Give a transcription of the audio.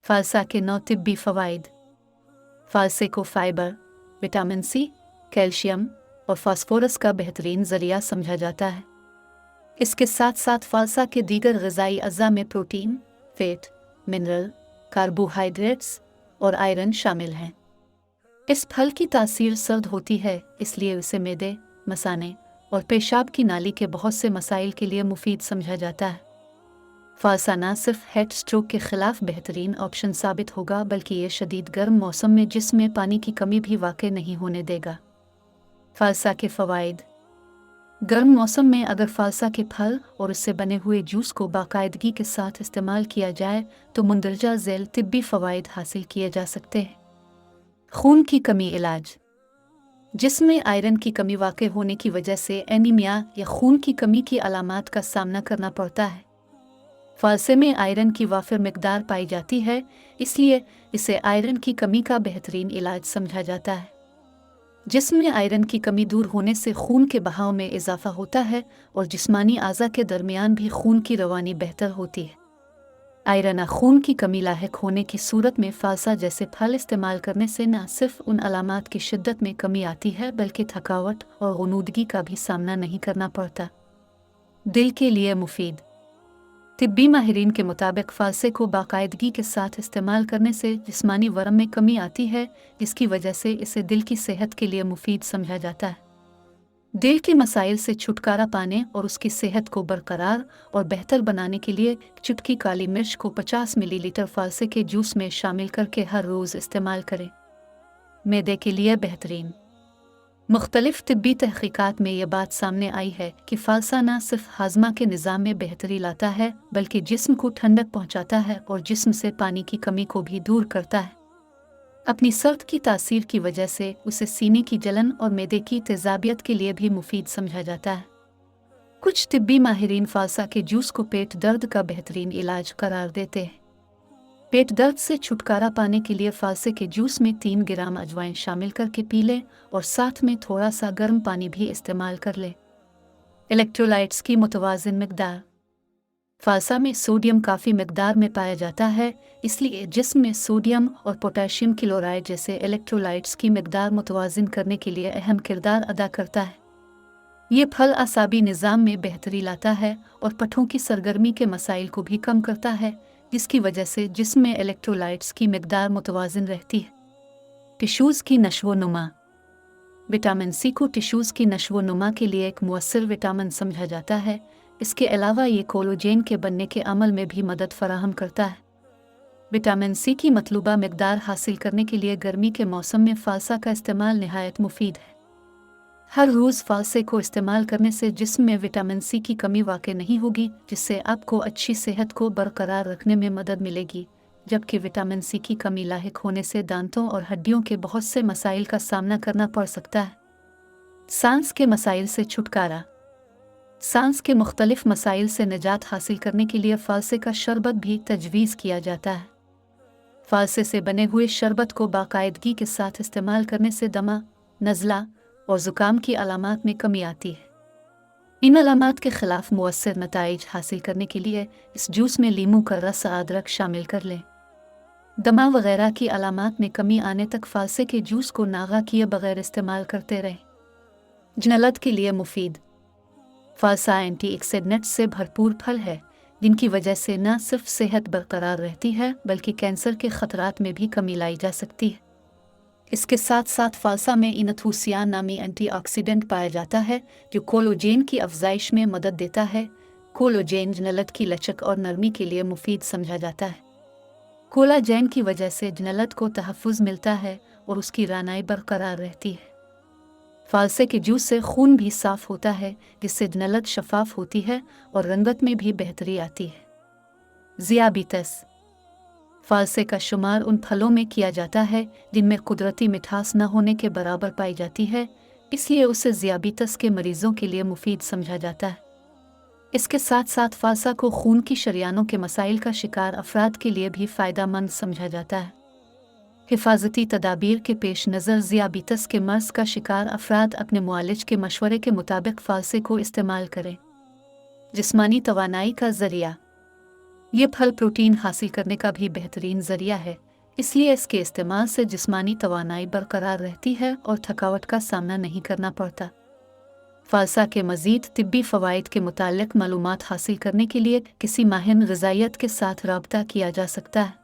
फालसा के 9 तिब्बी फ़वाइद। फालसे को fibre, vitamin C, calcium और फास्फोरस का बेहतरीन ज़रिया समझा जाता है। इसके साथ साथ फालसा के दीगर ग़िज़ाई अज़्ज़ा में प्रोटीन, फैट, मिनरल, कार्बोहाइड्रेट्स और आयरन शामिल हैं। इस फल की तासीर सर्द होती है, इसलिए इसे मैदे, मसाने और पेशाब की नाली के बहुत से मसाइल के लिए मुफीद समझा जाता है। फालसा न सिर्फ हेड स्ट्रोक के ख़िलाफ़ बेहतरीन ऑप्शन साबित होगा, बल्कि ये शदीद गर्म मौसम में जिस्म में पानी की कमी भी वाक़ई नहीं होने देगा। फालसा के फ़वाइद। गर्म मौसम में अगर फालसा के फल और उससे बने हुए जूस को बाकायदगी के साथ इस्तेमाल किया जाए तो मुंदरजा ज़ैल तिब्बी फ़वाइद हासिल किए जा सकते हैं। खून की कमी इलाज। जिस्म में आयरन की कमी वाक़ई होने की वजह से एनीमिया या खून की कमी की अलामात का सामना करना पड़ता है। फालसे में आयरन की वाफिर मिकदार पाई जाती है, इसलिए इसे आयरन की कमी का बेहतरीन इलाज समझा जाता है। जिस्म में आयरन की कमी दूर होने से खून के बहाव में इजाफा होता है और जिस्मानी आज़ा के दरमियान भी खून की रवानी बेहतर होती है। आयरन खून की कमी लाहिक होने की सूरत में फालसा जैसे फल इस्तेमाल करने से न सिर्फ उन अलामात की शिद्दत में कमी आती है, बल्कि थकावट और गुनूदगी का भी सामना नहीं करना पड़ता। दिल के लिए मुफीद। तिब्बी माहिरीन के मुताबिक फालसे को बाकायदगी के साथ इस्तेमाल करने से जिस्मानी वरम में कमी आती है, जिसकी वजह से इसे दिल की सेहत के लिए मुफीद समझा जाता है। दिल के मसाइल से छुटकारा पाने और उसकी सेहत को बरकरार और बेहतर बनाने के लिए चुटकी काली मिर्च को 50 मिलीलीटर फालसे के जूस में शामिल करके हर रोज़ इस्तेमाल करें। मैदे के लिए बेहतरीन। मुख्तलिफ तिब्बी तहक़ीक़ात में यह बात सामने आई है कि फालसा न सिर्फ हाजमा के निज़ाम में बेहतरी लाता है, बल्कि जिस्म को ठंडक पहुँचाता है और जिस्म से पानी की कमी को भी दूर करता है। अपनी सर्द की तासीर की वजह से उसे सीने की जलन और मैदे की तेज़ाबियत के लिए भी मुफीद समझा जाता है। कुछ तिब्बी माहिरीन फालसा के जूस को पेट दर्द का बेहतरीन इलाज करार देते हैं। पेट दर्द से छुटकारा पाने के लिए फालसे के जूस में 3 ग्राम अजवाइन शामिल करके पी लें और साथ में थोड़ा सा गर्म पानी भी इस्तेमाल कर लें। इलेक्ट्रोलाइट्स की मुतवाज़िन मिकदार। फालसा में सोडियम काफ़ी मिकदार में पाया जाता है, इसलिए जिस्म में सोडियम और पोटेशियम क्लोराइड जैसे इलेक्ट्रोलाइट्स की मिकदार मुतवाज़िन करने के लिए अहम किरदार अदा करता है। ये फल असाबी निज़ाम में बेहतरी लाता है और पट्ठों की सरगर्मी के मसाइल को भी कम करता है, जिसकी वजह से जिस्म में इलेक्ट्रोलाइट्स की मिकदार मुतवाज़िन रहती है। टिश्यूज़ की नशो-नुमा। विटामिन सी को टिश्यूज़ की नशो-नुमा के लिए एक मुअस्सिर विटामिन समझा जाता है। इसके अलावा ये कोलेजन के बनने के अमल में भी मदद फराहम करता है। विटामिन सी की मतलूबा मिकदार हासिल करने के लिए गर्मी के मौसम में फालसा का इस्तेमाल निहायत मुफीद है। हर रोज़ फालसे को इस्तेमाल करने से जिस्म में विटामिन सी की कमी वाक़ई नहीं होगी, जिससे आपको अच्छी सेहत को बरकरार रखने में मदद मिलेगी, जबकि विटामिन सी की कमी लाहिक होने से दांतों और हड्डियों के बहुत से मसाइल का सामना करना पड़ सकता है। सांस के मसाइल से छुटकारा। सांस के मुख्तलिफ मसाइल से निजात हासिल करने के लिए फालसे का शरबत भी तजवीज़ किया जाता है। फालसे से बने हुए शरबत को बाकायदगी के साथ इस्तेमाल करने से दमा, नज़ला और ज़ुकाम की अलामात में कमी आती है। इन अलामात के ख़िलाफ़ मुअस्सिर नताइज हासिल करने के लिए इस जूस में लीमू का रस अदरक शामिल कर लें। दमा वगैरह की अलामात में कमी आने तक फालसे के जूस को नागा किए बगैर इस्तेमाल करते रहें। जनलत के लिए मुफीद। फालसा एंटीऑक्सीडेंट्स से भरपूर फल है, जिनकी वजह से न सिर्फ सेहत बरकरार रहती है, बल्कि कैंसर के ख़तरात में भी कमी लाई जा सकती है। इसके साथ साथ फालसा में इनथूसियान नामी एंटीऑक्सीडेंट पाया जाता है, जो कोलेजन की अफजाइश में मदद देता है। कोलेजन जनलत की लचक और नरमी के लिए मुफीद समझा जाता है। कोलाजन की वजह से जनलत को तहफ़्फ़ुज़ मिलता है और उसकी रानाई बरकरार रहती है। फालसे के जूस से खून भी साफ़ होता है, जिससे जनलत शफाफ होती है और रंगत में भी बेहतरी आती है। ज़ियाबितस। फालसे का शुमार उन फलों में किया जाता है जिनमें कुदरती मिठास न होने के बराबर पाई जाती है, इसलिए उसे ज़ियाबितस के मरीज़ों के लिए मुफीद समझा जाता है। इसके साथ साथ फालसा को खून की शरियानों के मसाइल का शिकार अफराद के लिए भी फ़ायदेमंद समझा जाता है। हिफाजती तदाबीर के पेश नज़र ज़ियाबितस के मर्ज़ का शिकार अफराद अपने मुआलिज के मशवरे के मुताबिक फालसे को इस्तेमाल करें। जिस्मानी तवानाई का ज़रिया। یہ پھل پروٹین حاصل کرنے کا بھی بہترین ذریعہ ہے، اس لیے اس کے استعمال سے جسمانی توانائی برقرار رہتی ہے اور تھکاوٹ کا سامنا نہیں کرنا پڑتا۔ فالسا کے مزید طبی فوائد کے متعلق معلومات حاصل کرنے کے لیے کسی ماہر غذائیت کے ساتھ رابطہ کیا جا سکتا ہے۔